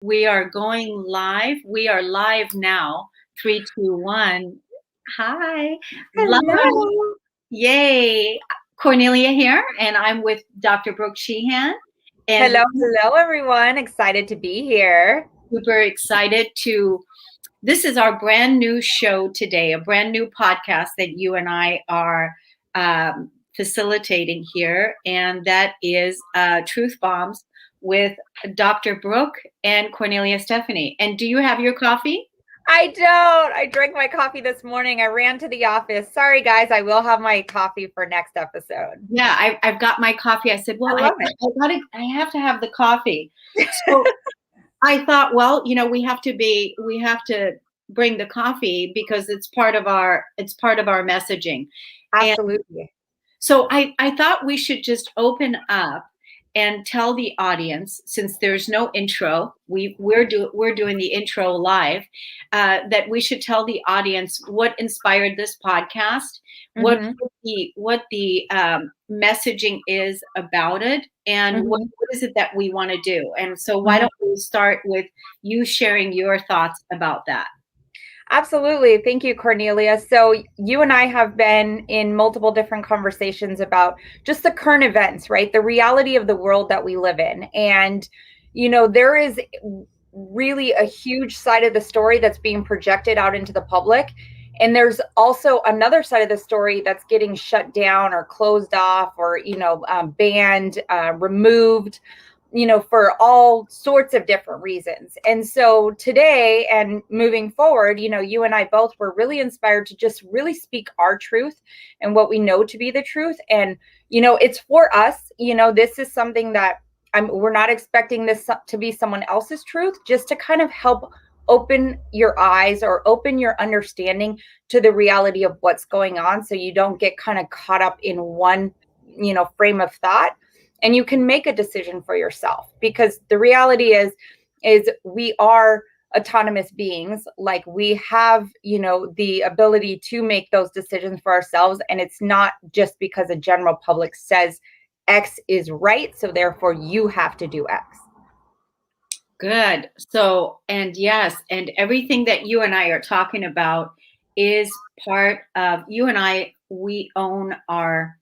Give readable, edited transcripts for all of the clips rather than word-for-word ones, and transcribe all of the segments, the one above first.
We are going live. We are live now. 3, 2, 1. Hi. Live. Hello. Yay. Kornelia here, and I'm with Dr. Brook Sheehan. And Hello, everyone. Excited to be here. super excited to. This is our brand new show today, a brand new podcast that you and I are facilitating here, and that is Truth Bombs with Dr. Brooke and Cornelia Stephanie. And do you have your coffee? I don't. I drank my coffee this morning. I ran to the office. Sorry, guys. I will have my coffee for next episode. Yeah, I've got my coffee. I said, well, I love it. I have to have the coffee. So I thought, well, we have to bring the coffee because it's part of our messaging. And Absolutely. so I thought we should just open up and tell the audience, since there's no intro, we're doing the intro live, that we should tell the audience what inspired this podcast, what the messaging is about it, and what is it that we want to do. And so why don't we start with you sharing your thoughts about that? Absolutely. Thank you, Cornelia. So you and I have been in multiple different conversations about just the current events, right? The reality of the world that we live in. And, there is really a huge side of the story that's being projected out into the public. And there's also another side of the story that's getting shut down or closed off or, banned, removed, for all sorts of different reasons. And so today and moving forward, you and I both were really inspired to just really speak our truth and what we know to be the truth. And, it's for us, this is something that we're not expecting this to be someone else's truth, just to kind of help open your eyes or open your understanding to the reality of what's going on. So you don't get kind of caught up in one, frame of thought. And you can make a decision for yourself, because the reality is we are autonomous beings. Like, we have, the ability to make those decisions for ourselves. And it's not just because the general public says X is right, so therefore you have to do X. Good. So, and yes, and everything that you and I are talking about is part of you and I. We own our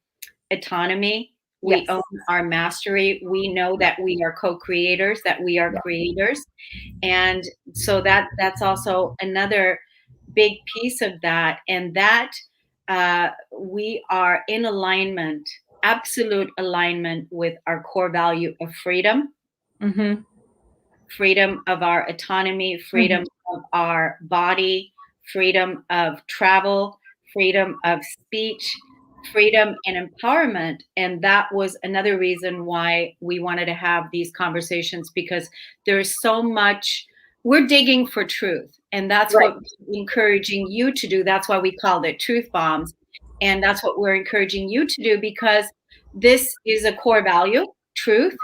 autonomy. We Yes. own our mastery. We know that we are co-creators, that we are Yeah. creators. And so that's also another big piece of that. And that we are in alignment, absolute alignment with our core value of freedom, freedom of our autonomy, freedom of our body, freedom of travel, freedom of speech, freedom and empowerment. And that was another reason why we wanted to have these conversations, because there's so much, we're digging for truth. And that's Right. what we're encouraging you to do. That's why we called it Truth Bombs. And that's what we're encouraging you to do, because this is a core value, truth,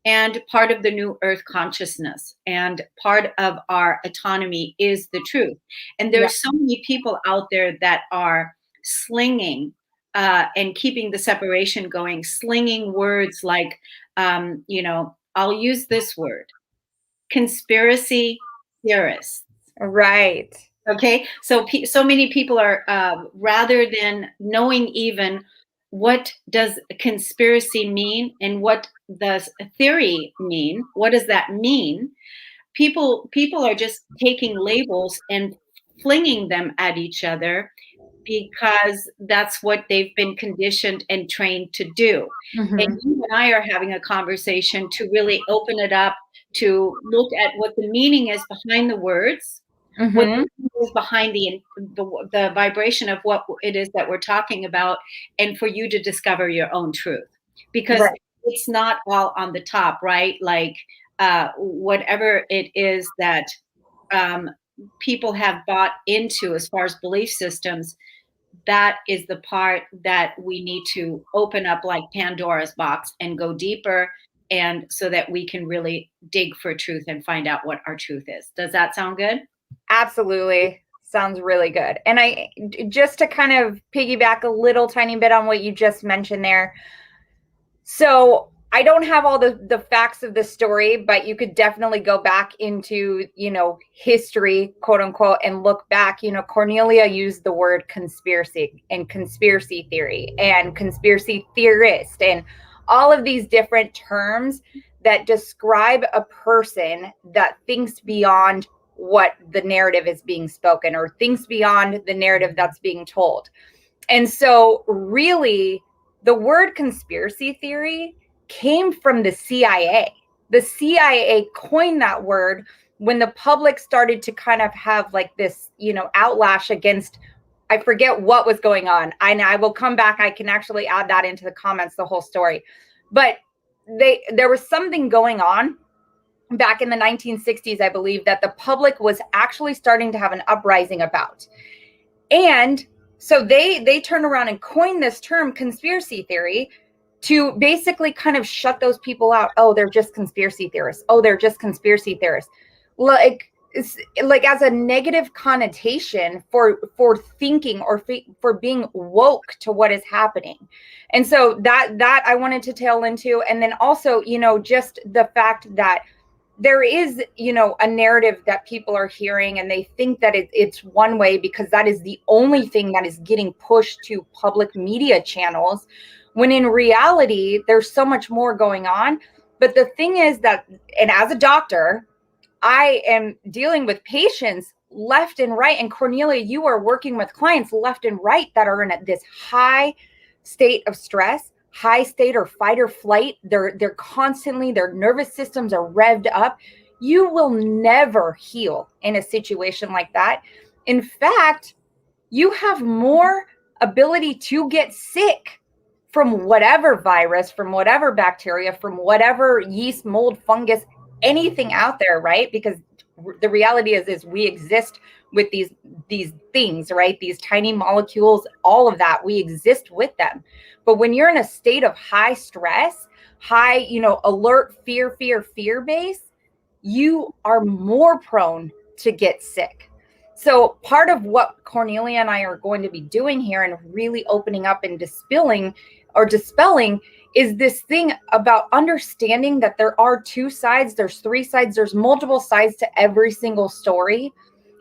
and part of the new earth consciousness, and part of our autonomy is the truth. And there's so many people out there that are slinging and keeping the separation going, slinging words like, I'll use this word, conspiracy theorists. Right. Okay, so many people are, rather than knowing even what does conspiracy mean and what does theory mean, what does that mean? People are just taking labels and flinging them at each other, because that's what they've been conditioned and trained to do. And you and I are having a conversation to really open it up, to look at what the meaning is behind the words, what is behind the vibration of what it is that we're talking about, and for you to discover your own truth, because it's not all on the top, right? Like, whatever it is that people have bought into as far as belief systems, that is the part that we need to open up like Pandora's box and go deeper, and so that we can really dig for truth and find out what our truth is. Does that sound good? Absolutely. Sounds really good. And just to kind of piggyback a little tiny bit on what you just mentioned there. So I don't have all the facts of the story, but you could definitely go back into, history, quote unquote, and look back. Kornelia used the word conspiracy and conspiracy theory and conspiracy theorist and all of these different terms that describe a person that thinks beyond what the narrative is being spoken or thinks beyond the narrative that's being told. And so really the word conspiracy theory came from the CIA. The CIA coined that word when the public started to kind of have like this, outlash against, I forget what was going on. I will come back. I can actually add that into the comments, the whole story. But there was something going on back in the 1960s, I believe, that the public was actually starting to have an uprising about. And so they turned around and coined this term conspiracy theory to basically kind of shut those people out. Oh, they're just conspiracy theorists. Oh, they're just conspiracy theorists. Like, it's like as a negative connotation for thinking or for being woke to what is happening. And so that I wanted to tail into. And then also, just the fact that there is, a narrative that people are hearing and they think that it's one way because that is the only thing that is getting pushed to public media channels, when in reality, there's so much more going on. But the thing is that, and as a doctor, I am dealing with patients left and right. And Kornelia, you are working with clients left and right that are in this high state of stress, high state or fight or flight. They're constantly, their nervous systems are revved up. You will never heal in a situation like that. In fact, you have more ability to get sick from whatever virus, from whatever bacteria, from whatever yeast, mold, fungus, anything out there, right? Because the reality is we exist with these things, right? These tiny molecules, all of that, we exist with them. But when you're in a state of high stress, high, alert, fear base, you are more prone to get sick. So part of what Kornelia and I are going to be doing here and really opening up and dispelling is this thing about understanding that there are two sides, there's three sides, there's multiple sides to every single story.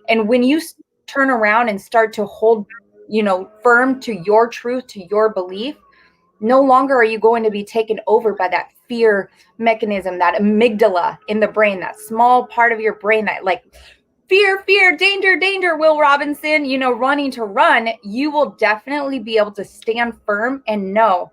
And when you turn around and start to hold, firm to your truth, to your belief, no longer are you going to be taken over by that fear mechanism, that amygdala in the brain, that small part of your brain that like fear, danger, Will Robinson, running to run. You will definitely be able to stand firm and know,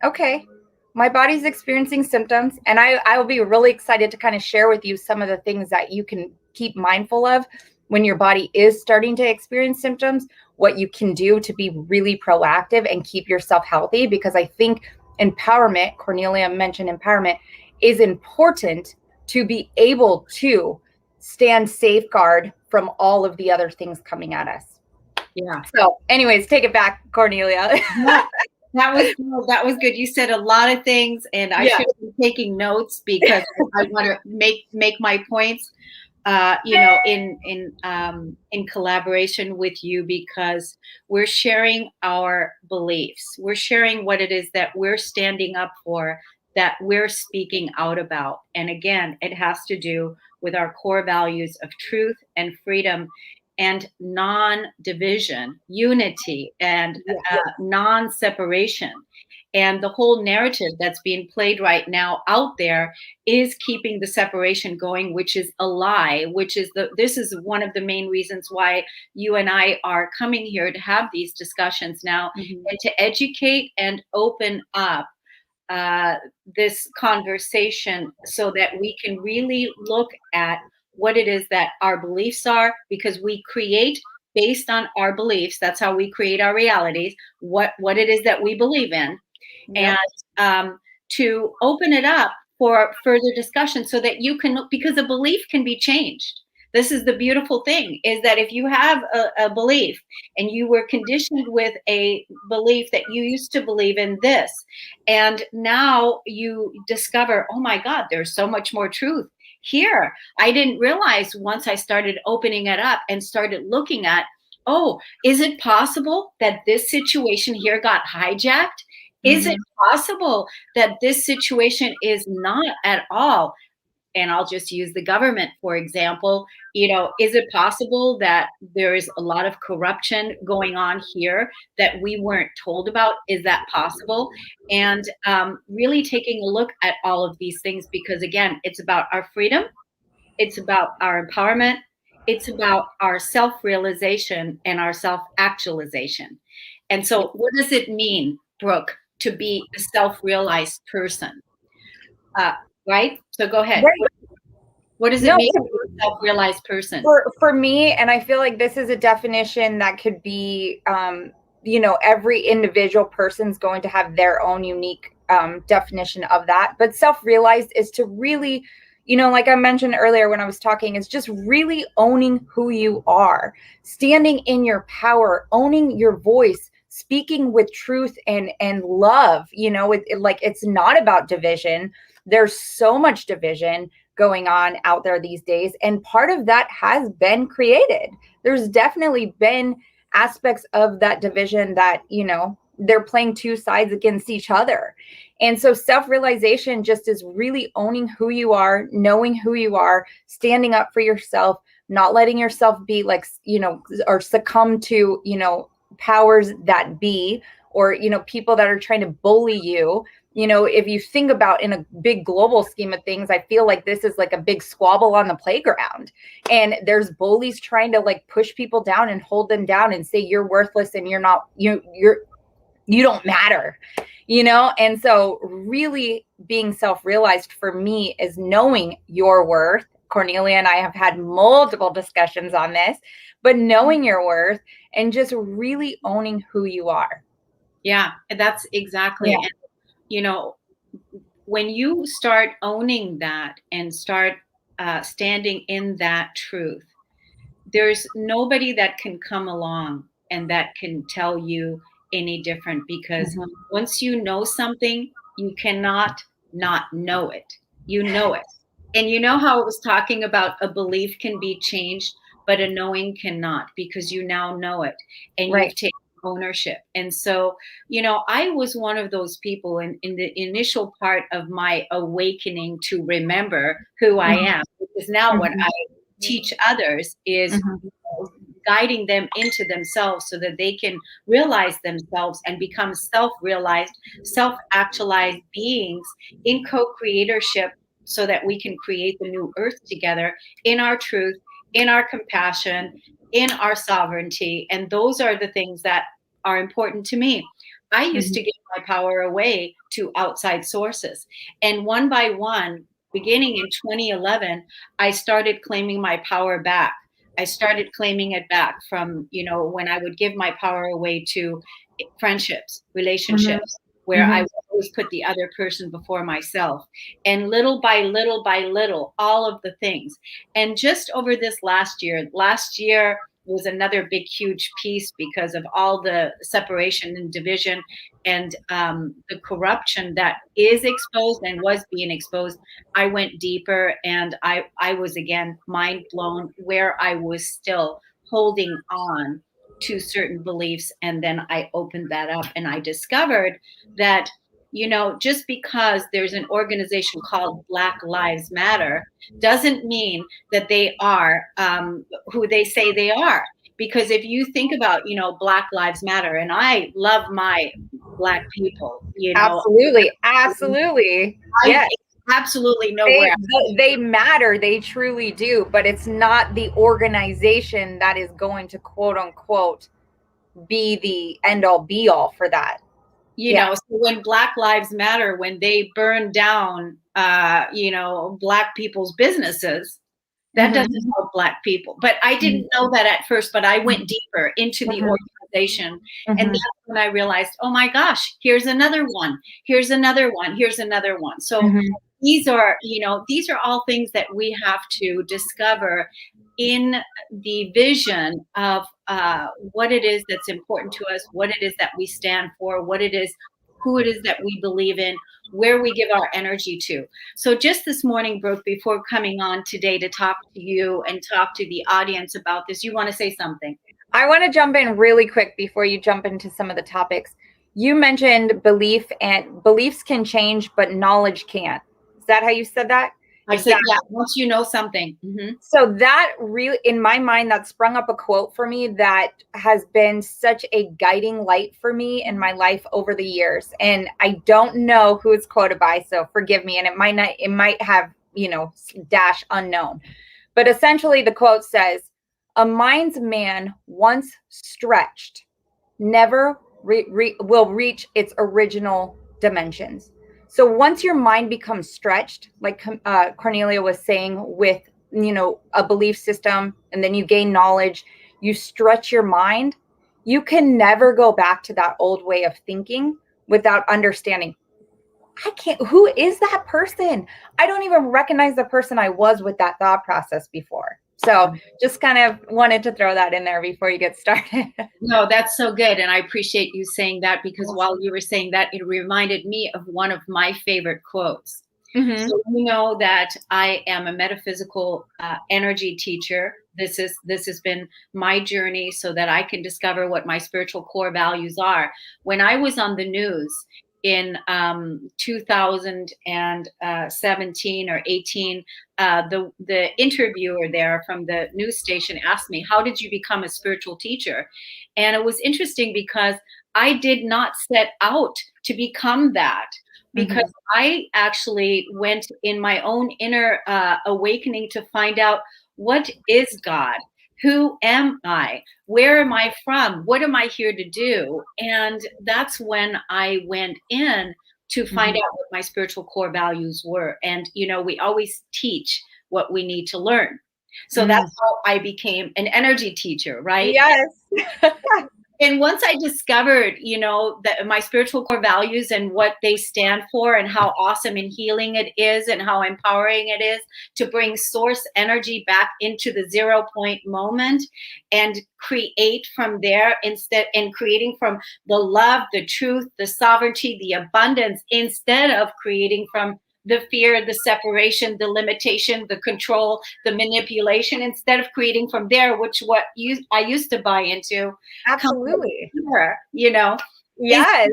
okay, my body's experiencing symptoms, and I will be really excited to kind of share with you some of the things that you can keep mindful of when your body is starting to experience symptoms, what you can do to be really proactive and keep yourself healthy. Because I think empowerment, Kornelia mentioned empowerment, is important to be able to stand safeguard from all of the other things coming at us. Yeah. So anyways, take it back, Kornelia. That was good. You said a lot of things, and I should be taking notes because I want to make my points, in collaboration with you, because we're sharing our beliefs. We're sharing what it is that we're standing up for, that we're speaking out about. And again, it has to do with our core values of truth and freedom and non-division, unity, and non-separation. And the whole narrative that's being played right now out there is keeping the separation going, which is a lie, this is one of the main reasons why you and I are coming here to have these discussions now, and to educate and open up this conversation so that we can really look at what it is that our beliefs are, because we create based on our beliefs. That's how we create our realities, what it is that we believe in. Yep. And to open it up for further discussion so that you can, because a belief can be changed. This is the beautiful thing, is that if you have a belief and you were conditioned with a belief that you used to believe in this, and now you discover, oh my God, there's so much more truth here. I didn't realize once I started opening it up and started looking at, oh, is it possible that this situation here got hijacked Is it possible that this situation is not at all, and I'll just use the government, for example, is it possible that there is a lot of corruption going on here that we weren't told about? Is that possible? And really taking a look at all of these things, because again, it's about our freedom, it's about our empowerment, it's about our self-realization and our self-actualization. And so what does it mean, Brooke, to be a self-realized person? Uh, right? So go ahead. Right. What does it mean to be a self-realized person? For me, and I feel like this is a definition that could be, every individual person's going to have their own unique definition of that. But self-realized is to really, like I mentioned earlier when I was talking, is just really owning who you are, standing in your power, owning your voice, speaking with truth and love. It's not about division. There's so much division going on out there these days, and part of that has been created. There's definitely been aspects of that division that they're playing two sides against each other. And so self-realization just is really owning who you are, knowing who you are, standing up for yourself, not letting yourself be or succumb to powers that be, or people that are trying to bully you. If you think about in a big global scheme of things, I feel like this is like a big squabble on the playground, and there's bullies trying to push people down and hold them down and say you're worthless and you don't matter, And so really being self-realized for me is knowing your worth. Kornelia and I have had multiple discussions on this, but knowing your worth and just really owning who you are. Yeah, that's exactly. Yeah. And, when you start owning that and start standing in that truth, there's nobody that can come along and that can tell you any different, because once you know something, you cannot not know it. You know it. And you know how it was talking about a belief can be changed, but a knowing cannot, because you now know it and Right. you've taken ownership. And so, I was one of those people in the initial part of my awakening to remember who I am, because now what I teach others is guiding them into themselves so that they can realize themselves and become self-realized, self-actualized beings in co-creatorship, so that we can create the new earth together in our truth, in our compassion, in our sovereignty. And those are the things that are important to me. I used to give my power away to outside sources. And one by one, beginning in 2011, I started claiming my power back. I started claiming it back from, when I would give my power away to friendships, relationships, where I would always put the other person before myself. And little by little by little, all of the things. And just over this last year was another big, huge piece because of all the separation and division and the corruption that is exposed and was being exposed. I went deeper, and I was again mind blown where I was still holding on to certain beliefs. And then I opened that up and I discovered that, just because there's an organization called Black Lives Matter doesn't mean that they are who they say they are. Because if you think about, Black Lives Matter, and I love my Black people, Absolutely. I absolutely know where they matter. They truly do, but it's not the organization that is going to quote unquote be the end all be all for that. So when Black Lives Matter, when they burn down Black people's businesses, that doesn't help Black people. But I didn't know that at first, but I went deeper into the organization. And that's when I realized, oh my gosh, here's another one. Here's another one. Here's another one. So these are all things that we have to discover in the vision of what it is that's important to us, what it is that we stand for, who it is that we believe in, where we give our energy to. So just this morning, Brooke, before coming on today to talk to you and talk to the audience about this, you want to say something? I want to jump in really quick before you jump into some of the topics. You mentioned belief, and beliefs can change, but knowledge can't. Is that how you said that? I said, yeah, once you know something. So that really, in my mind, that sprung up a quote for me that has been such a guiding light for me in my life over the years. And I don't know who it's quoted by, so forgive me. And it might have, dash unknown. But essentially the quote says, "A mind's man once stretched never will reach its original dimensions." So once your mind becomes stretched, like Kornelia was saying, with a belief system, and then you gain knowledge, you stretch your mind, you can never go back to that old way of thinking without understanding, I can't, who is that person? I don't even recognize the person I was with that thought process before. So just kind of wanted to throw that in there before you get started. No, that's so good. And I appreciate you saying that, because while you were saying that, it reminded me of one of my favorite quotes. So you know that I am a metaphysical energy teacher. This has been my journey so that I can discover what my spiritual core values are. When I was on the news in 2017 or 18, the interviewer there from the news station asked me, "How did you become a spiritual teacher?" And it was interesting because I did not set out to become that, because I actually went in my own inner awakening to find out, what is God? Who am I? Where am I from? What am I here to do? And that's when I went in to find out what my spiritual core values were. And, we always teach what we need to learn. So that's how I became an energy teacher, right? Yes. And once I discovered, that my spiritual core values and what they stand for, and how awesome and healing it is, and how empowering it is to bring source energy back into the 0 point moment and create from there, and creating from the love, the truth, the sovereignty, the abundance, instead of creating from the fear, the separation, the limitation, the control, the manipulation, instead of creating from there, which I used to buy into. Absolutely. Yes. Yes.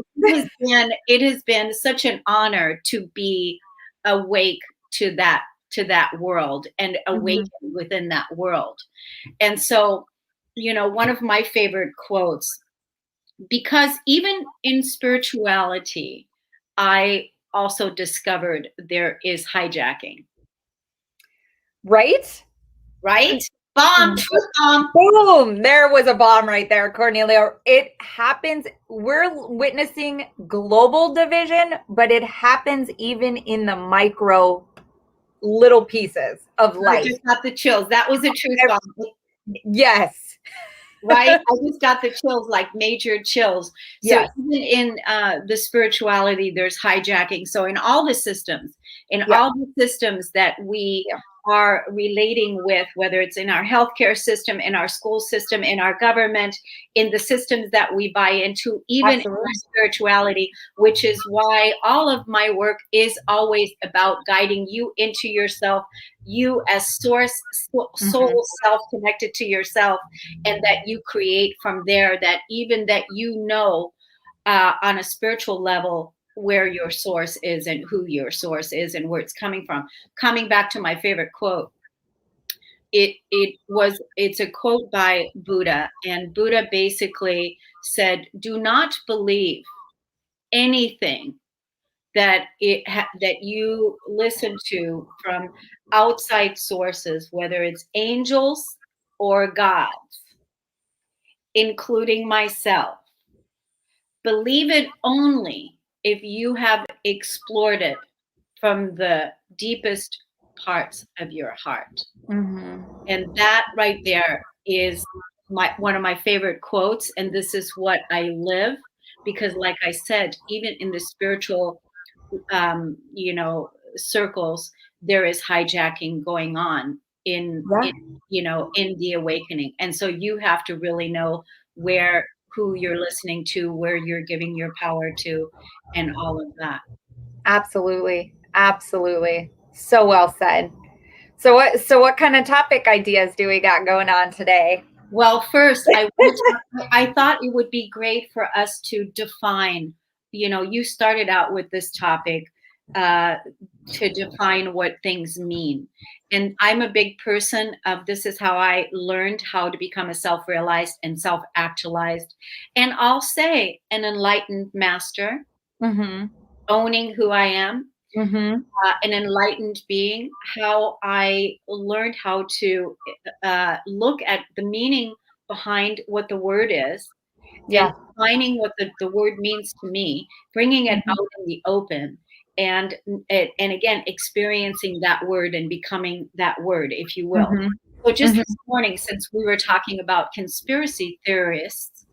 It has been such an honor to be awake to that world, and awaken within that world. And so, one of my favorite quotes, because even in spirituality, I also discovered there is hijacking. Right? Bomb, truth bomb. Boom. There was a bomb right there, Kornelia. It happens. We're witnessing global division, but it happens even in the micro little pieces of life. I just got the chills. That was a truth bomb. Yes. Right? I just got the chills, like major chills. So even in the spirituality, there's hijacking. So in all the systems, that we are relating with, whether it's in our healthcare system, in our school system, in our government, in the systems that we buy into, even in our spirituality, which is why all of my work is always about guiding you into yourself, you as source, soul self connected to yourself, and that you create from there, that even that on a spiritual level where your source is, and who your source is, and where it's coming from. Coming back to my favorite quote, it's a quote by Buddha, and Buddha basically said, "Do not believe anything that you listen to from outside sources, whether it's angels or gods, including myself. Believe it only if you have explored it from the deepest parts of your heart." And that right there is one of my favorite quotes. And this is what I live, because like I said, even in the spiritual, circles, there is hijacking going on in the awakening. And so you have to really know who you're listening to, where you're giving your power to, and all of that. Absolutely. So well said. So what kind of topic ideas do we got going on today? Well, first, I thought it would be great for us to define you started out with this topic to define what things mean. And I'm a big person of this is how I learned how to become a self-realized and self-actualized. And I'll say an enlightened master, Mm-hmm. owning who I am, Mm-hmm. an enlightened being, how I learned how to look at the meaning behind what the word is and Yeah. defining what the word means to me, bringing it Mm-hmm. out in the open, and again experiencing that word and becoming that word, if you will. Mm-hmm. So just Mm-hmm. this morning, since we were talking about conspiracy theorists,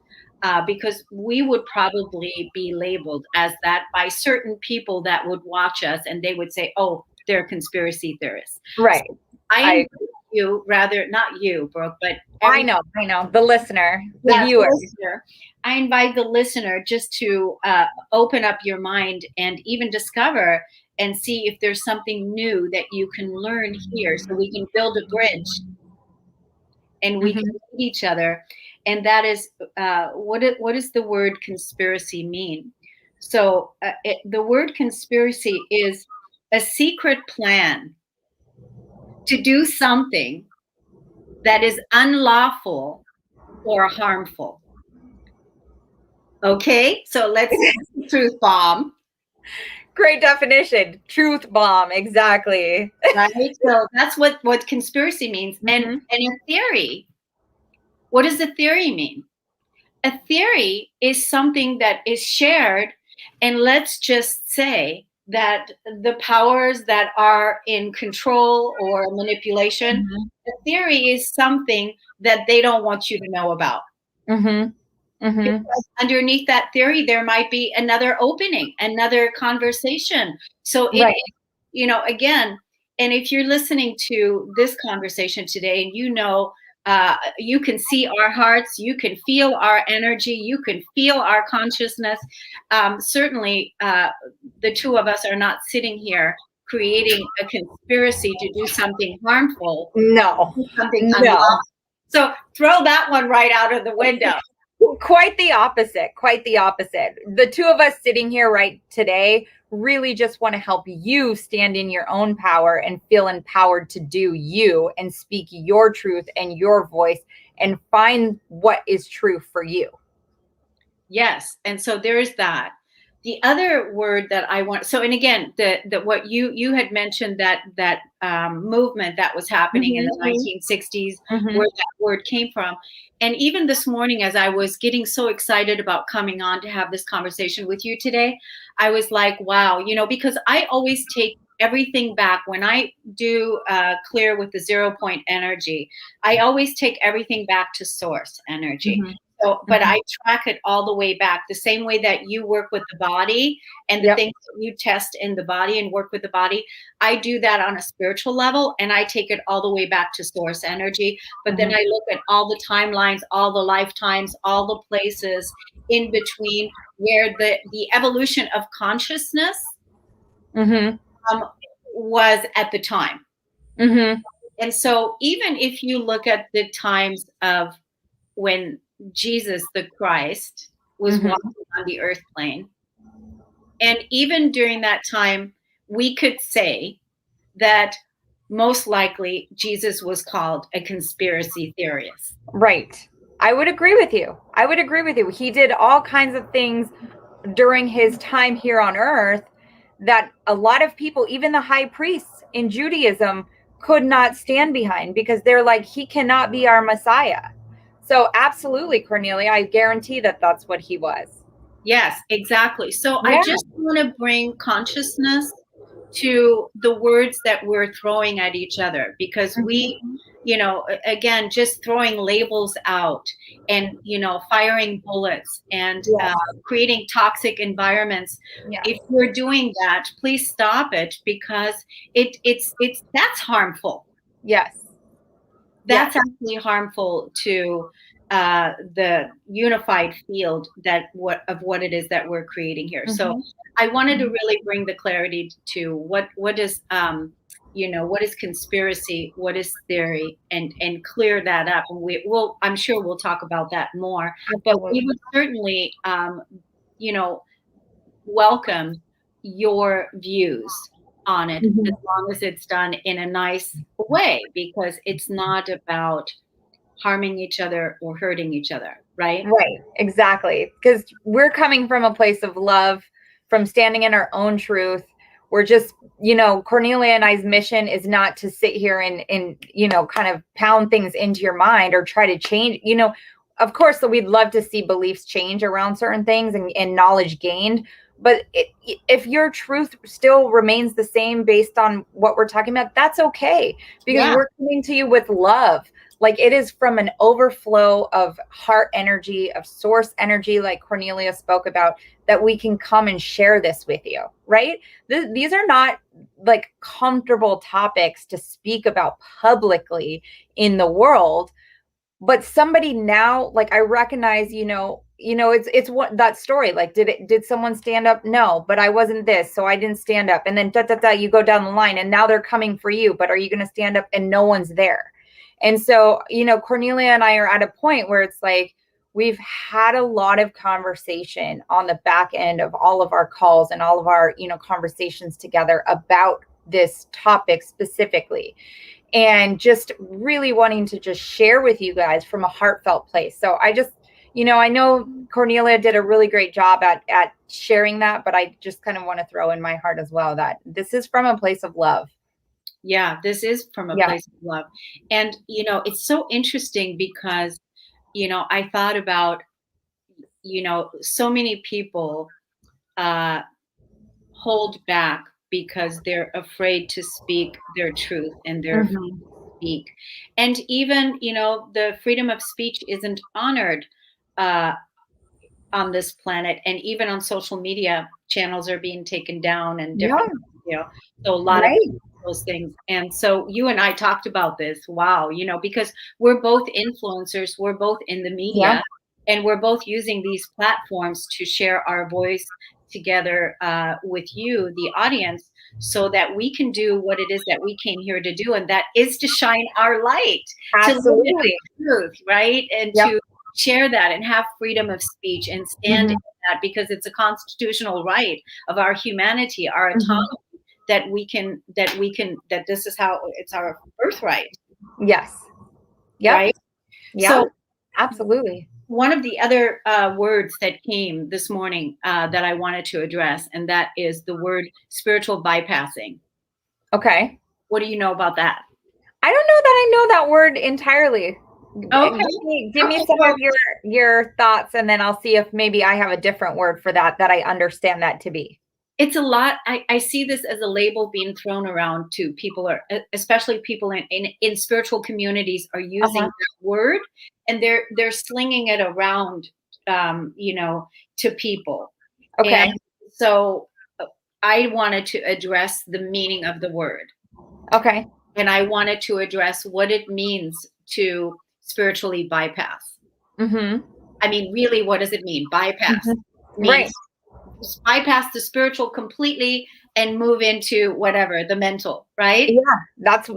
because we would probably be labeled as that by certain people that would watch us, and they would say, "Oh, they're conspiracy theorists." So Right. I I invite you, rather not you, Brooke, but I every know, I know. The listener, the yeah, viewer. the listener. I invite the listener just to open up your mind and even discover and see if there's something new that you can learn here, so we can build a bridge and we can Mm-hmm. meet each other. And that is what does the word conspiracy mean? So the word conspiracy is a secret plan to do something that is unlawful or harmful. Okay, so let's truth bomb, Great definition. Truth bomb. Exactly. right? So that's what conspiracy means. And Mm-hmm. a theory, what does a theory mean? A theory is something that is shared, and let's just say that the powers that are in control or manipulation, a theory is something that they don't want you to know about. Mm-hmm. Mm-hmm. Because underneath that theory, there might be another opening, another conversation. So Right. again, and if you're listening to this conversation today, and you can see our hearts, you can feel our energy, you can feel our consciousness. Certainly, the two of us are not sitting here creating a conspiracy to do something harmful, No. something No. unlawful. So throw that one right out of the window. Quite the opposite. Quite the opposite. The two of us sitting here right today really just want to help you stand in your own power and feel empowered to do you and speak your truth and your voice and find what is true for you. Yes, and so there's that. The other word that I want, so and again, the what you had mentioned, that movement that was happening in the Mm-hmm. 1960s, Mm-hmm. where that word came from. And even this morning, as I was getting so excited about coming on to have this conversation with you today, I was like, wow, because I always take everything back when I do clear with the 0 point energy. I always take everything back to source energy. Mm-hmm. So, but Mm-hmm. I track it all the way back, the same way that you work with the body and the Yep. things that you test in the body and work with the body. I do that on a spiritual level, and I take it all the way back to source energy. But then Mm-hmm. I look at all the timelines, all the lifetimes, all the places in between where the evolution of consciousness Mm-hmm. um, was at the time. Mm-hmm. And so even if you look at the times of when Jesus the Christ was Mm-hmm. walking on the earth plane. And even during that time, we could say that most likely Jesus was called a conspiracy theorist. Right. I would agree with you. I would agree with you. He did all kinds of things during his time here on earth that a lot of people, even the high priests in Judaism, could not stand behind because they're like, he cannot be our Messiah. So, absolutely, Cornelia, I guarantee that that's what he was. Yes, exactly. So I Yeah. just want to bring consciousness to the words that we're throwing at each other, because we, Mm-hmm. again, just throwing labels out and, firing bullets and Yes. creating toxic environments. Yes. If you're doing that, please stop it, because that's harmful. Yes. That's Yes. actually harmful to the unified field of what it is that we're creating here. So Mm-hmm. I wanted to really bring the clarity to what is what is conspiracy, what is theory, and clear that up. And I'm sure we'll talk about that more. But we Absolutely. would certainly you know welcome your views on it, as Mhm. long as it's done in a nice way, because it's not about harming each other or hurting each other, right? Right, exactly. Because we're coming from a place of love, from standing in our own truth. We're just, Cornelia and I's mission is not to sit here and kind of pound things into your mind or try to change. Of course, so we'd love to see beliefs change around certain things and knowledge gained. But if your truth still remains the same based on what we're talking about, that's okay, because Yeah, we're coming to you with love. Like, it is from an overflow of heart energy, of source energy, like Cornelia spoke about, that we can come and share this with you, right? These are not like comfortable topics to speak about publicly in the world, but somebody now, like, I recognize, it's what that story, like, did someone stand up? No, but I wasn't this, so I didn't stand up. And then you go down the line, and now they're coming for you, but are you going to stand up? And no one's there. And so, Cornelia and I are at a point where it's like, we've had a lot of conversation on the back end of all of our calls and all of our, conversations together about this topic specifically, and just really wanting to just share with you guys from a heartfelt place. So I know Cornelia did a really great job at sharing that, but I just kind of want to throw in my heart as well that this is from a place of love. yeah, this is from a Yeah. place of love. And, it's so interesting because, I thought about, so many people uh, hold back because they're afraid to speak their truth, and they're afraid Hmm. to speak. And even, the freedom of speech isn't honored uh, on this planet, and even on social media, channels are being taken down and Yeah. different, you know, so a lot of Right. those things. And so you and I talked about this. Wow, because we're both influencers, we're both in the Yeah. media, and we're both using these platforms to share our voice together with you, the audience, so that we can do what it is that we came here to do, and that is to shine our light, to live in Absolutely. our truth, right? And Yep. to share that and have freedom of speech and stand in Hmm. that, because it's a constitutional right of our humanity, our Hmm. autonomy, that this is how it's our birthright, Yes. Yep. right? Yeah. So Absolutely. one of the other words that came this morning that I wanted to address, and that is the word spiritual bypassing. Okay. What do you know about that? I don't know that I know that word entirely. Okay. Give me Okay. some Well, of your thoughts, and then I'll see if maybe I have a different word for that I understand that to be. it's a lot. I see this as a label being thrown around to people, or especially people in spiritual communities, are using Uh-huh. that word, and they're slinging it around, to people. And Okay. so I wanted to address the meaning of the word, Okay. and I wanted to address what it means to spiritually bypass. Mhm. I mean, really, what does it mean? Bypass Mhm. Right. means bypass the spiritual completely and move into whatever, the mental, right? Yeah, that's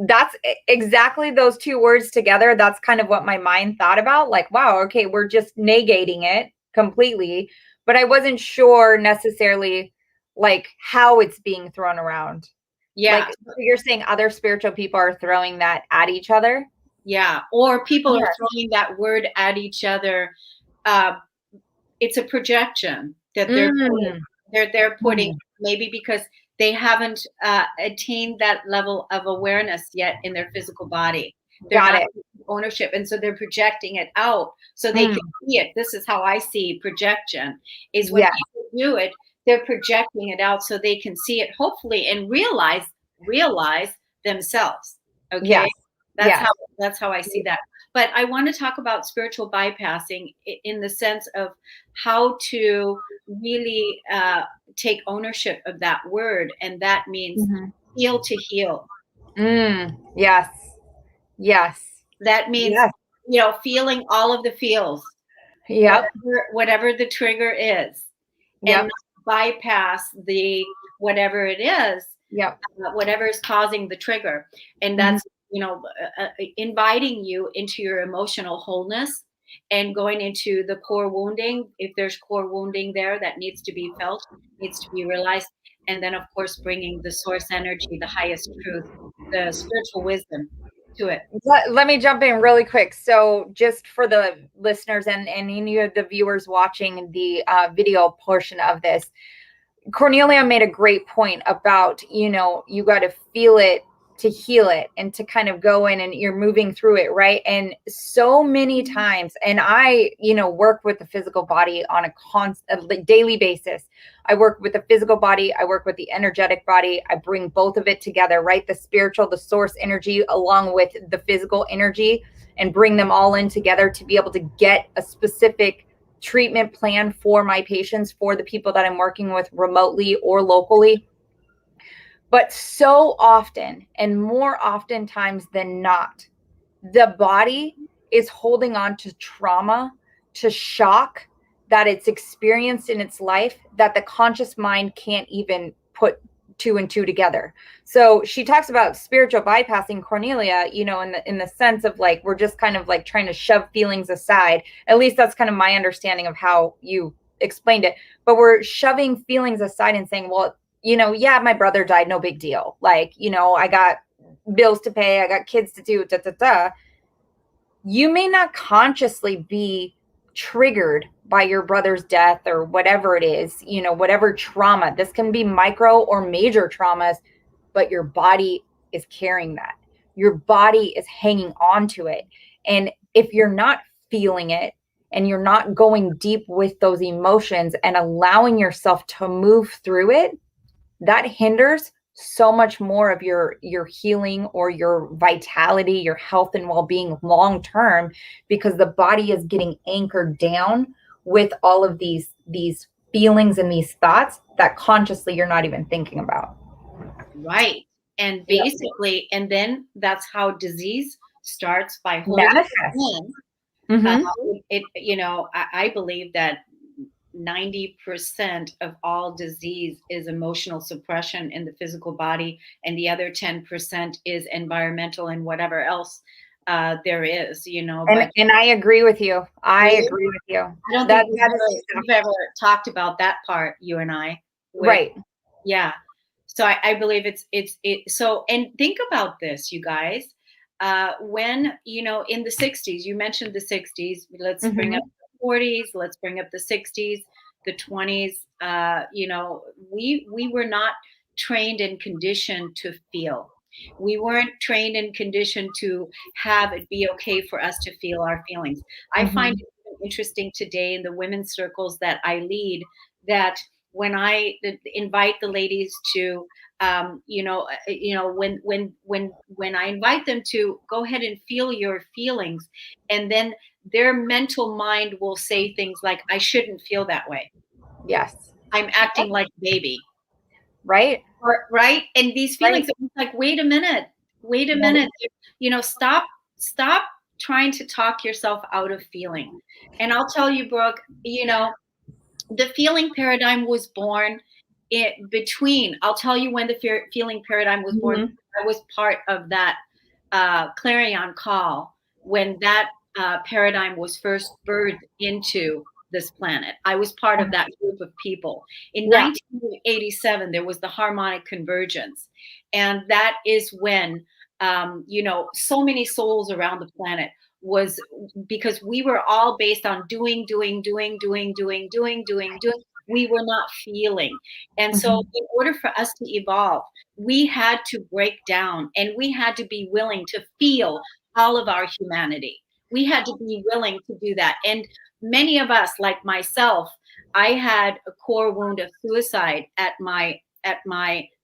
exactly those two words together. That's kind of what my mind thought about. Like, wow, okay, we're just negating it completely, but I wasn't sure necessarily like how it's being thrown around. Like, Yeah. so you're saying other spiritual people are throwing that at each other? Yeah. Or people are Yeah. throwing that word at each other. Uh, it's a projection that Mm, they're putting, mm, maybe because they haven't attained that level of awareness yet in their physical body. They're got not it. taking ownership, and so they're projecting it out so they Mm, can see it. This is how I see projection: is when yes, people do it, they're projecting it out so they can see it, hopefully, and realize themselves. Okay, yes, that's yes. how I see that. But I want to talk about spiritual bypassing in the sense of how to really take ownership of that word, and that means Mhm. heal to heal. Yes, yes, That means, yes. feeling all of the feels, Yep, whatever the trigger is, and yep, not bypass the whatever it is, yep. whatever is causing the trigger. And Mhm. that's, inviting you into your emotional wholeness, and going into the core wounding, if there's core wounding there that needs to be felt, needs to be realized, and then of course bringing the source energy, the highest truth, the spiritual wisdom to it. Let me jump in really quick. So just for the listeners and any of the viewers watching the video portion of this, Kornelia made a great point about, you know, you got to feel it to heal it and to kind of go in and you're moving through it, right? And so many times, and I, you know, work with the physical body on a constant daily basis. I work with the physical body, I work with the energetic body. I bring both of it together, right? The spiritual, the source energy along with the physical energy, and bring them all in together to be able to get a specific treatment plan for my patients, for the people that I'm working with remotely or locally. But so often, and more oftentimes than not, the body is holding on to trauma, to shock that it's experienced in its life, that the conscious mind can't even put two and two together. So she talks about spiritual bypassing, Kornelia, you know, in the sense of like, we're just kind of like trying to shove feelings aside. At least that's kind of my understanding of how you explained it. But we're shoving feelings aside and saying, well, you know, yeah, my brother died, no big deal. Like, you know, I got bills to pay, I got kids to do, da, da, da. You may not consciously be triggered by your brother's death or whatever it is, you know, whatever trauma. This can be micro or major traumas, but your body is carrying that. Your body is hanging on to it. And if you're not feeling it and you're not going deep with those emotions and allowing yourself to move through it, that hinders so much more of your healing or your vitality, your health and well-being long term, because the body is getting anchored down with all of these feelings and these thoughts that consciously you're not even thinking about. Right. And Yep. basically, and then that's how disease starts, by holding Manifest. in. Mm-hmm. You know, I believe that 90% of all disease is emotional suppression in the physical body, and the other 10% is environmental and whatever else there is, you know. But And I agree with you. I really, agree with you. I don't That think is we've ever talked about that part, you and I, with, right. yeah. So I believe it. So, and think about this, you guys. When, you know, in the 60s, you mentioned the 60s, let's bring Mm-hmm. up the 40s, let's bring up the 60s, the 20s. You know, we were not trained and conditioned to feel. We weren't trained and conditioned to have it be okay for us to feel our feelings. I Mm-hmm. find it interesting today in the women's circles that I lead, that when I invite the ladies to, when I invite them to go ahead and feel your feelings, and then their mental mind will say things like, "I shouldn't feel that way. Yes. I'm acting like a baby." Right. Or, right? And these Right. feelings, it's like, wait a minute, wait a Right. minute. You know, stop trying to talk yourself out of feeling. And I'll tell you, Brooke, you know, the feeling paradigm was born between, I'll tell you when the feeling paradigm was born. Mm-hmm. I was part of that clarion call when that paradigm was first birthed into this planet. I was part of that group of people. In Yeah. 1987, there was the harmonic convergence. And that is when, you know, so many souls around the planet was, because we were all based on doing. We were not feeling. And so, Mm-hmm. in order for us to evolve, we had to break down and we had to be willing to feel all of our humanity. We had to be willing to do that. And many of us, like myself, I had a core wound of suicide at my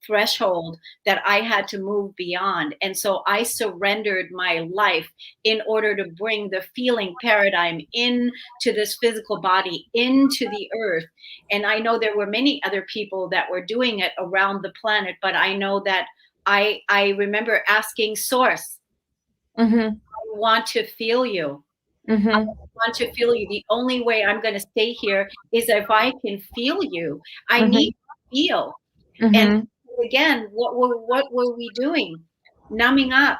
threshold that I had to move beyond. And so I surrendered my life in order to bring the feeling paradigm into this physical body, into the earth. And I know there were many other people that were doing it around the planet, but I know that I remember asking Source, Mm-hmm. I want to feel you. I Mm-hmm. want to feel you. The only way I'm going to stay here is if I can feel you. I need Mm-hmm. to feel. And Mm-hmm. again, what were we doing? Numbing up,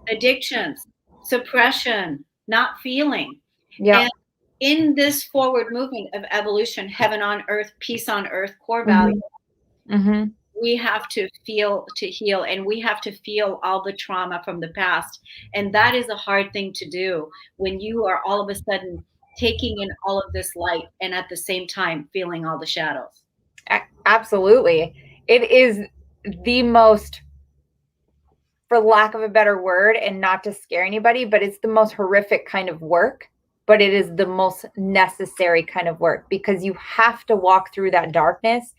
addictions, suppression, not feeling. Yeah. In this forward movement of evolution, heaven on earth, peace on earth, core value, Mm-hmm. we have to feel to heal, and we have to feel all the trauma from the past. And that is a hard thing to do when you are all of a sudden taking in all of this light and at the same time feeling all the shadows. Absolutely. It is the most, for lack of a better word, and not to scare anybody, but it's the most horrific kind of work. But it is the most necessary kind of work, because you have to walk through that darkness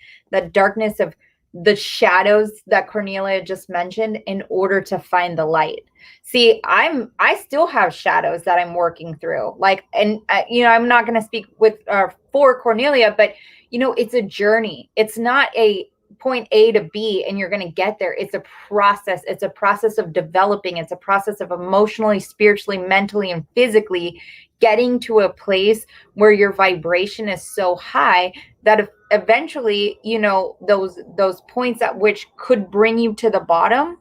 of the shadows that Kornelia just mentioned, in order to find the light. See, I still have shadows that I'm working through. Like, and I'm not going to speak with for Kornelia, but it's a journey. It's not a point A to B and you're going to get there. It's a process. It's a process of developing. It's a process of emotionally, spiritually, mentally, and physically getting to a place where your vibration is so high that eventually, those points at which could bring you to the bottom,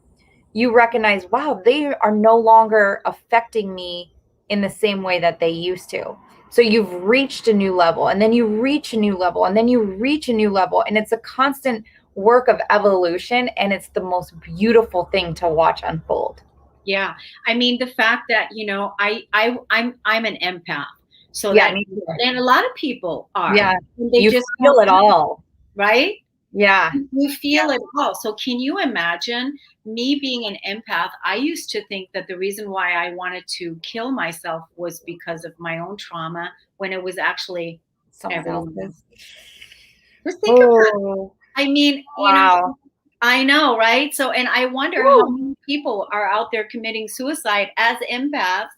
you recognize, wow, they are no longer affecting me in the same way that they used to. So you've reached a new level, and then you reach a new level, and then you reach a new level. And it's a constant work of evolution. And it's the most beautiful thing to watch unfold. Yeah. I mean, the fact that, I'm an empath. So Yeah, that, me too. and a lot of people are, Yeah. and they You just feel it all. right? Yeah. You feel it all. So can you imagine me being an empath? I used to think that the reason why I wanted to kill myself was because of my own trauma, when it was actually Someone everyone else. else's. Just think of that. Oh, I mean, wow. I know, right? So, and I wonder how Woo. many people are out there committing suicide as empaths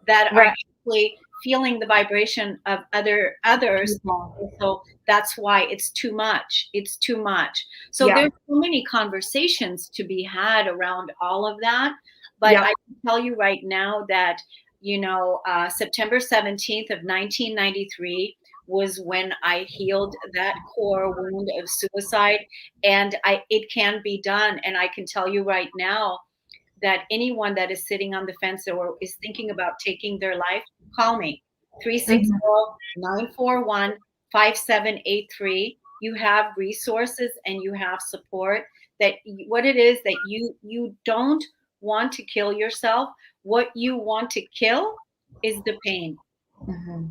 that are Right. actually feeling the vibration of others. So that's why it's too much. It's too much. So Yeah. there's so many conversations to be had around all of that. But Yeah. I can tell you right now that, September 17th of 1993 was when I healed that core wound of suicide, and it can be done. And I can tell you right now that anyone that is sitting on the fence or is thinking about taking their life, call me, 360-941-5783. You have resources and you have support. That what it is that you don't want to kill yourself. What you want to kill is the pain. Mm-hmm.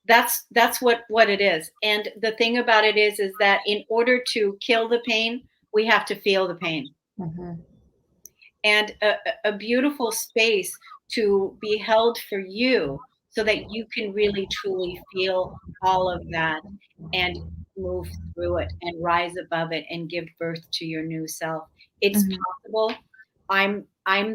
That's what it is. And the thing about it is that in order to kill the pain, we have to feel the pain. Mm-hmm. And a beautiful space to be held for you, so that you can really truly feel all of that and move through it and rise above it and give birth to your new self. It's Mm-hmm. possible. I'm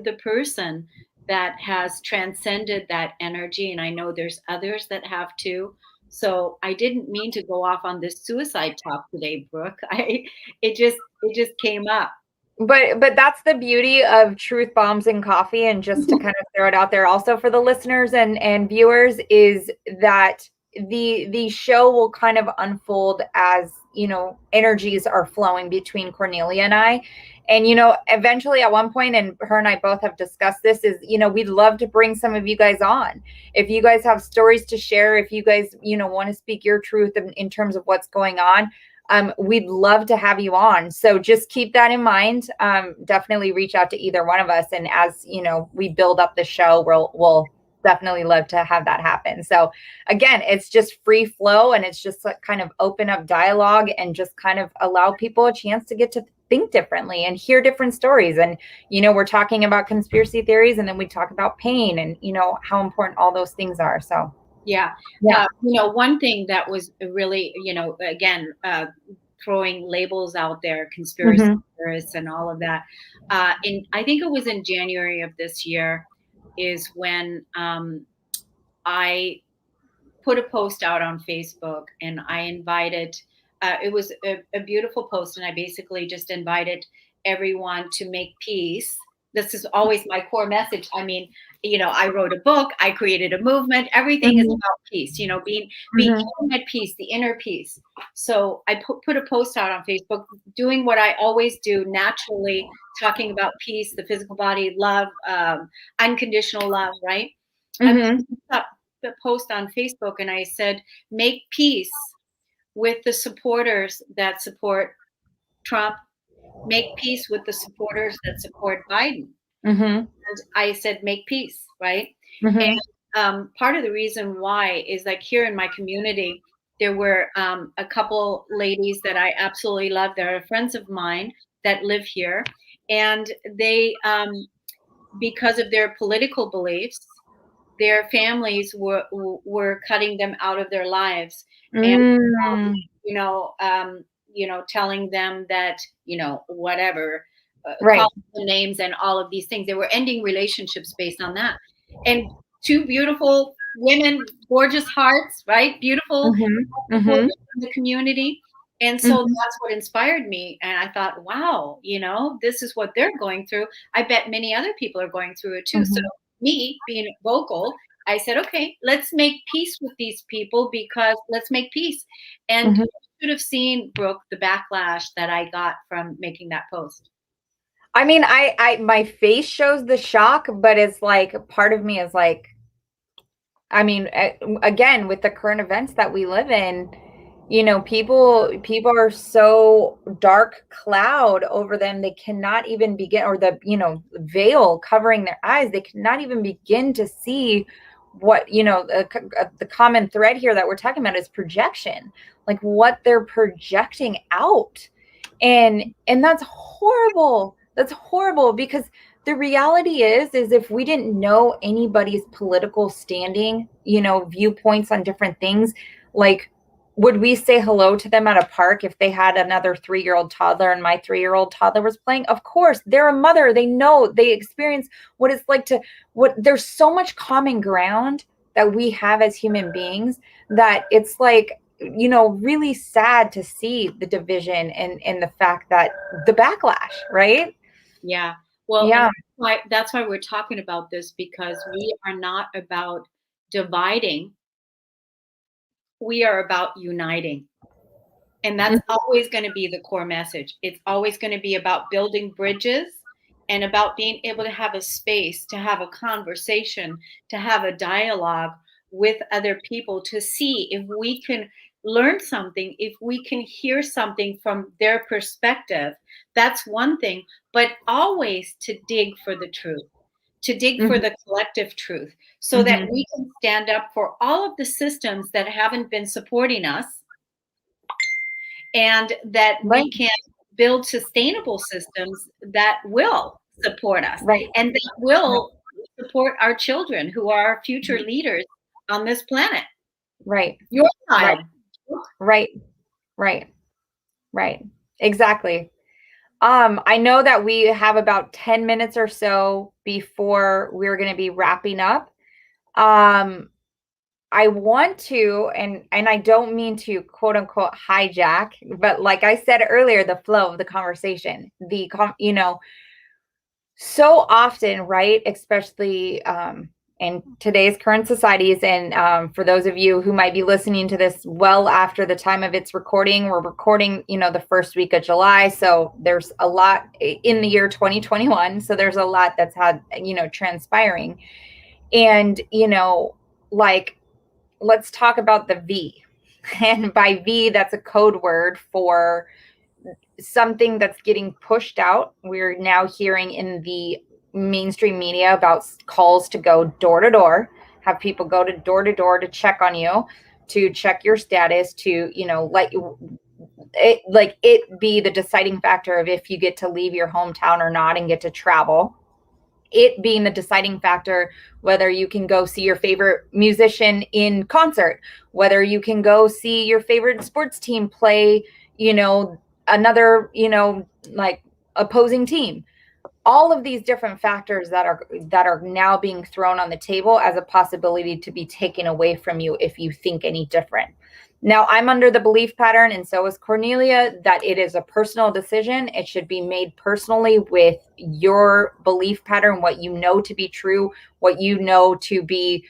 the person that has transcended that energy, and I know there's others that have too. So I didn't mean to go off on this suicide talk today, Brooke. It just came up. But that's the beauty of truth bombs and coffee. And just to kind of throw it out there also for the listeners and viewers, is that the show will kind of unfold as energies are flowing between Kornelia and I. And eventually at one point, and her and I both have discussed this, is we'd love to bring some of you guys on. If you guys have stories to share, if you guys want to speak your truth in terms of what's going on, we'd love to have you on. So just keep that in mind. Definitely reach out to either one of us. And as we build up the show, we'll definitely love to have that happen. So again, it's just free flow, and it's just like kind of open up dialogue and just kind of allow people a chance to get to think differently and hear different stories. And we're talking about conspiracy theories, and then we talk about pain and how important all those things are. So Yeah. yeah. One thing that was really, again, throwing labels out there, conspiracy Mm-hmm. theorists and all of that. I think it was in January of this year is when I put a post out on Facebook, and I invited, it was a beautiful post, and I basically just invited everyone to make peace. This is always my core message. I mean, I wrote a book, I created a movement, everything is Mm-hmm. about peace, being Mm-hmm. at peace, the inner peace. So I put a post out on Facebook, doing what I always do naturally, talking about peace, the physical body, love, unconditional love, right? I put Mm-hmm. this up, a post on Facebook and I said, make peace with the supporters that support Trump, make peace with the supporters that support Biden. Mm-hmm. And I said, make peace, right? Mm-hmm. And part of the reason why is like here in my community, there were a couple ladies that I absolutely love. They're friends of mine that live here. And they, because of their political beliefs, their families were cutting them out of their lives. And Mm. you know, telling them that, whatever, Right. calling them names and all of these things. They were ending relationships based on that. And two beautiful women, gorgeous hearts, right? Beautiful Mm-hmm. Mm-hmm. supporters in the community. And so Mm-hmm. that's what inspired me. And I thought, wow, this is what they're going through. I bet many other people are going through it too. So Mm-hmm. me being vocal, I said, okay, let's make peace with these people because let's make peace. And Mm-hmm. you should have seen, Brooke, the backlash that I got from making that post. I mean, my face shows the shock, but it's like part of me is like, I mean, again, with the current events that we live in, people are so dark cloud over them. They cannot even begin, or the, veil covering their eyes. They cannot even begin to see what, the common thread here that we're talking about is projection, like what they're projecting out. And that's horrible. That's horrible because the reality is if we didn't know anybody's political standing, viewpoints on different things, like, would we say hello to them at a park if they had another 3-year-old toddler and my 3-year-old toddler was playing? Of course, they're a mother. They know, they experience what it's like there's so much common ground that we have as human beings that it's like, really sad to see the division and the fact that the backlash, right? Yeah. Well, and Yeah. that's why we're talking about this because we are not about dividing. We are about uniting. And that's always going to be the core message. It's always going to be about building bridges and about being able to have a space, to have a conversation, to have a dialogue with other people to see if we can learn something, if we can hear something from their perspective. That's one thing, but always to dig for the truth, to dig for Mhm. the collective truth so that Mhm. we can stand up for all of the systems that haven't been supporting us and that Right. we can build sustainable systems that will support us Right. and that Right. will support our children who are our future leaders on this planet. Right. Your Right. child. Right. Right. Right. Exactly. I know that we have about 10 minutes or so before we're going to be wrapping up. Um, I want to, and I don't mean to quote unquote hijack, but like I said earlier, the flow of the conversation, so often, right? Especially in today's current societies, and for those of you who might be listening to this well after the time of its recording, we're recording, the first week of July, so there's a lot in the year 2021. So there's a lot that's had, transpiring, and like, let's talk about the V. And by V, that's a code word for something that's getting pushed out. We're now hearing in the mainstream media about calls to go door to door, have people go to door to check on you, to check your status, to, let you it be the deciding factor of if you get to leave your hometown or not and get to travel, it being the deciding factor whether you can go see your favorite musician in concert, whether you can go see your favorite sports team play, another, like opposing team. All of these different factors that are now being thrown on the table as a possibility to be taken away from you if you think any different. Now, I'm under the belief pattern, and so is Kornelia, that it is a personal decision. It should be made personally with your belief pattern, what you know to be true, what you know to be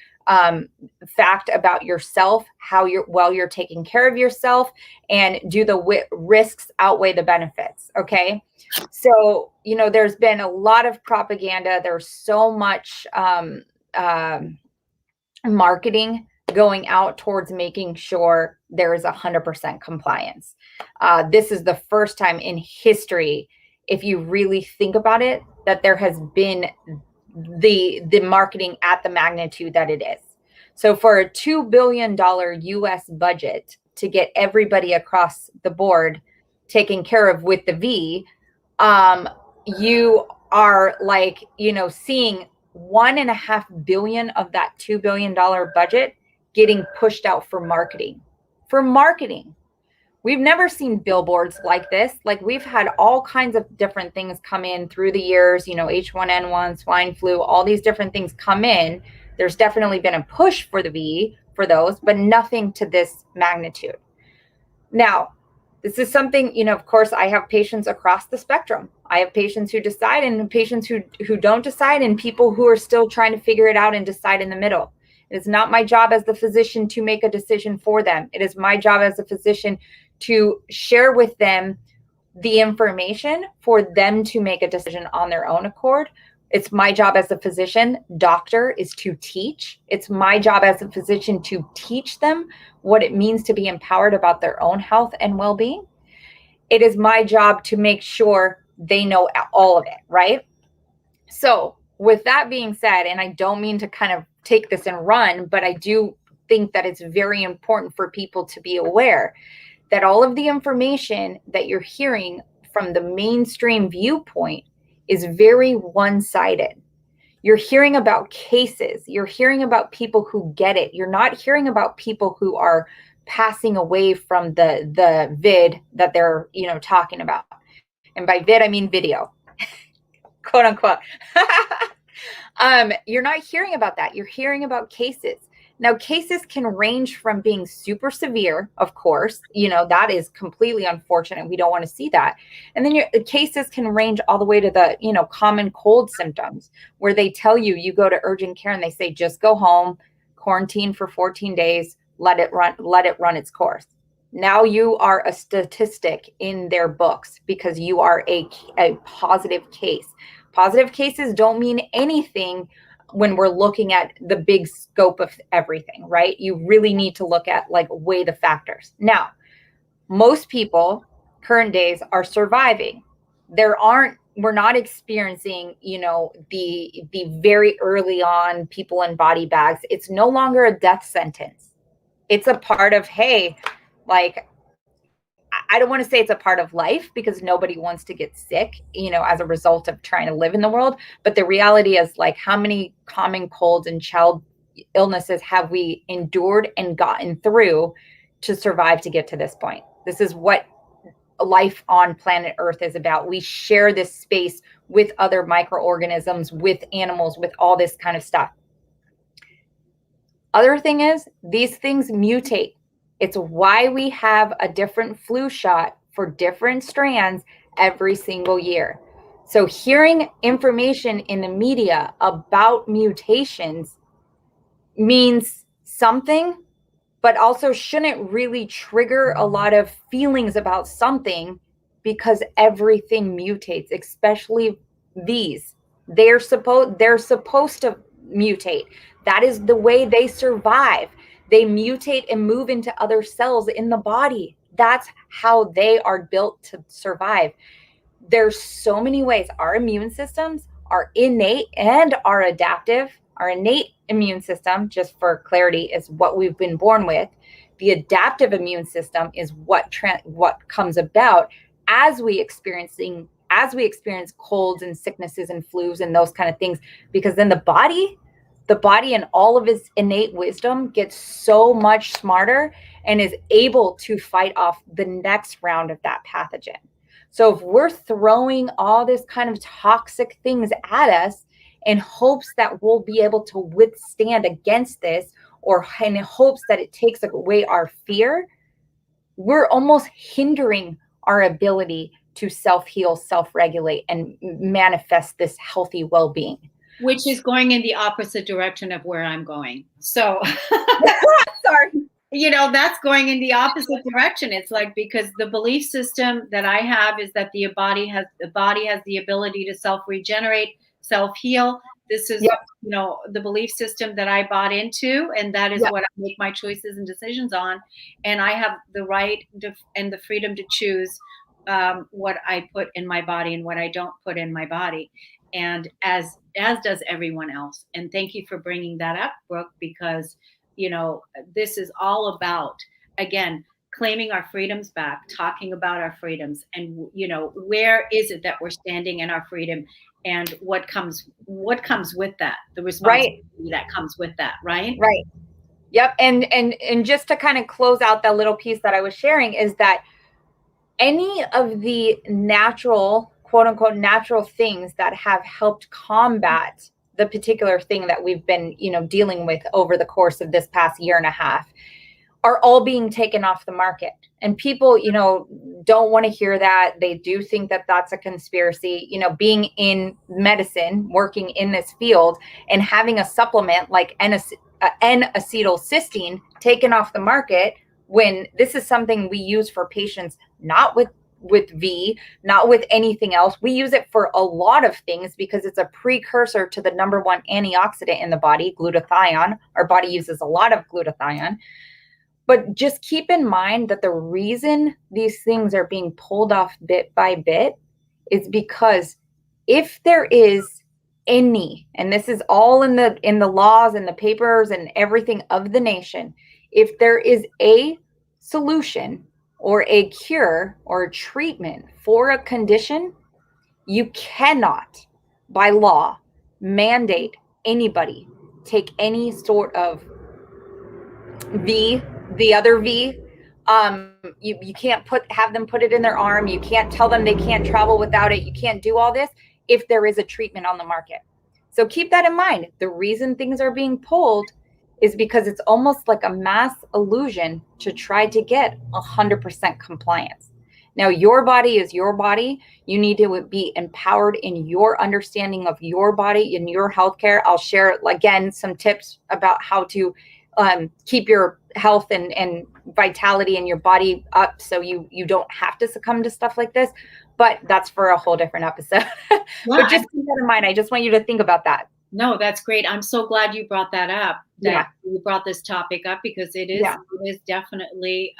fact about yourself, how you're taking care of yourself, and do the risks outweigh the benefits. Okay. So, there's been a lot of propaganda. There's so much marketing going out towards making sure there is 100% compliance. This is the first time in history, if you really think about it, that there has been the marketing at the magnitude that it is. So for a $2 billion US budget to get everybody across the board taken care of with the V, you are like, seeing 1.5 billion of that $2 billion budget getting pushed out for marketing. For marketing. We've never seen billboards like this. Like, we've had all kinds of different things come in through the years, H1N1, swine flu, all these different things come in. There's definitely been a push for the V for those, but nothing to this magnitude. Now, this is something, of course, I have patients across the spectrum. I have patients who decide and patients who don't decide, and people who are still trying to figure it out and decide in the middle. It is not my job as the physician to make a decision for them. It is my job as a physician to share with them the information for them to make a decision on their own accord. It's my job as a physician, doctor, is to teach. It's my job as a physician to teach them what it means to be empowered about their own health and well-being. It is my job to make sure they know all of it, right? So with that being said, and I don't mean to kind of take this and run, but I do think that it's very important for people to be aware that all of the information that you're hearing from the mainstream viewpoint is very one-sided. You're hearing about cases. You're hearing about people who get it. You're not hearing about people who are passing away from the vid that they're, talking about. And by vid, I mean video, quote unquote. You're not hearing about that. You're hearing about cases. Now, cases can range from being super severe, of course, that is completely unfortunate. We don't want to see that. And then cases can range all the way to the, common cold symptoms, where they tell you go to urgent care and they say, just go home, quarantine for 14 days, let it run its course. Now you are a statistic in their books because you are a positive case. Positive cases don't mean anything when we're looking at the big scope of everything, right? You really need to look at, weigh the factors. Now, most people current days are surviving. We're not experiencing, the very early on people in body bags. It's no longer a death sentence. It's a part of, hey, I don't want to say it's a part of life, because nobody wants to get sick, as a result of trying to live in the world. But the reality is, how many common colds and child illnesses have we endured and gotten through to survive to get to this point? This is what life on planet Earth is about. We share this space with other microorganisms, with animals, with all this kind of stuff. Other thing is, these things mutate. It's why we have a different flu shot for different strands every single year. So hearing information in the media about mutations means something, but also shouldn't really trigger a lot of feelings about something, because everything mutates, especially these. They're supposed to mutate. That is the way they survive. They mutate and move into other cells in the body. That's how they are built to survive. There's so many ways. Our immune systems are innate and are adaptive. Our innate immune system, just for clarity, is what we've been born with. The adaptive immune system is what comes about as we experience colds and sicknesses and flus and those kind of things, because then the body and all of its innate wisdom gets so much smarter and is able to fight off the next round of that pathogen. So if we're throwing all this kind of toxic things at us in hopes that we'll be able to withstand against this, or in hopes that it takes away our fear, we're almost hindering our ability to self-heal, self-regulate, and manifest this healthy well-being. Which is going in the opposite direction of where I'm going. So, sorry. That's going in the opposite direction. It's because the belief system that I have is that the body has the ability to self-regenerate, self-heal, This is, Yep. the belief system that I bought into, and that is Yep. what I make my choices and decisions on. And I have the right and the freedom to choose what I put in my body and what I don't put in my body. And as does everyone else. And thank you for bringing that up, Brooke, because, this is all about, again, claiming our freedoms back, talking about our freedoms, and where is it that we're standing in our freedom, and what comes with that, the Right. responsibility that comes with that, right? Right. Yep. And just to kind of close out that little piece that I was sharing is that any of the natural, quote unquote, natural things that have helped combat the particular thing that we've been, dealing with over the course of this past year and a half are all being taken off the market. And people, don't want to hear that. They do think that that's a conspiracy. Being in medicine, working in this field, and having a supplement like N-acetylcysteine taken off the market, when this is something we use for patients, not with V, not with anything else. We use it for a lot of things because it's a precursor to the number one antioxidant in the body, glutathione. Our body uses a lot of glutathione. But just keep in mind that the reason these things are being pulled off bit by bit is because if there is any, and this is all in the laws and the papers and everything of the nation, if there is a solution or a cure or a treatment for a condition, you cannot, by law, mandate anybody take any sort of the other V. You can't have them put it in their arm. You can't tell them they can't travel without it. You can't do all this if there is a treatment on the market. So keep that in mind. The reason things are being pulled is because it's almost like a mass illusion to try to get 100% compliance. Now, your body is your body. You need to be empowered in your understanding of your body, in your healthcare. I'll share, again, some tips about how to keep your health and vitality in your body up so you don't have to succumb to stuff like this. But that's for a whole different episode. Yeah, but just keep that in mind. I just want you to think about that. No, that's great. I'm so glad you brought that up, you brought this topic up, because it is definitely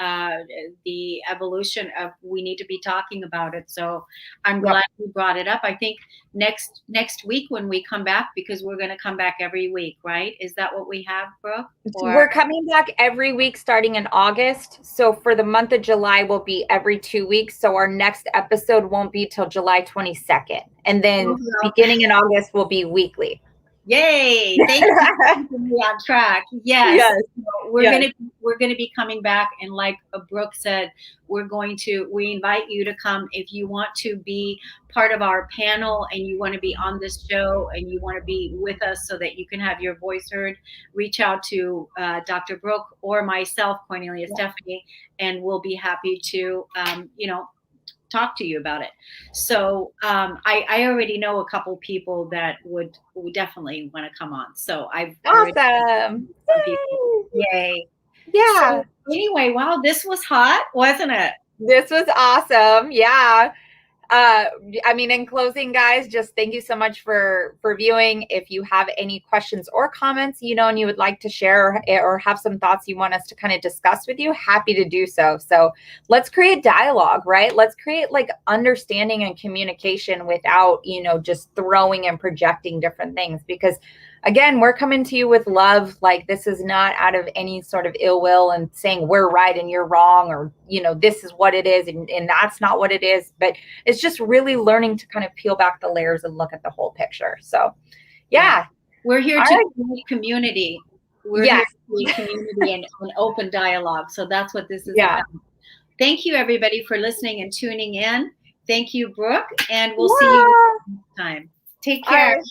the evolution of, we need to be talking about it. So I'm glad you brought it up. I think next week when we come back, because we're going to come back every week, right? Is that what we have, Brooke? We're coming back every week starting in August. So for the month of July, will be every 2 weeks. So our next episode won't be till July 22nd. And then beginning in August will be weekly. Yay! Thank you for keeping me on track. Yes. We're gonna be coming back, and like Brooke said, we invite you to come if you want to be part of our panel and you want to be on this show and you want to be with us so that you can have your voice heard. Reach out to Dr. Brooke or myself, Kornelia Stephanie, and we'll be happy to talk to you about it. So I already know a couple people that would definitely want to come on. So I've awesome. Yay. Yeah. So anyway, wow, this was hot, wasn't it? This was awesome. Yeah. I mean, in closing, guys, just thank you so much for viewing. If you have any questions or comments, and you would like to share or have some thoughts you want us to kind of discuss with you, happy to do so. So let's create dialogue, right? Let's create like understanding and communication without, just throwing and projecting different things, because again, we're coming to you with love. Like, this is not out of any sort of ill will and saying we're right and you're wrong, or, this is what it is and that's not what it is. But it's just really learning to kind of peel back the layers and look at the whole picture. So, yeah. We're here to create community. We're here to create community and open dialogue. So that's what this is about. Thank you, everybody, for listening and tuning in. Thank you, Brooke. And we'll see you next time. Take care.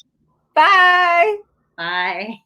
Bye. Bye.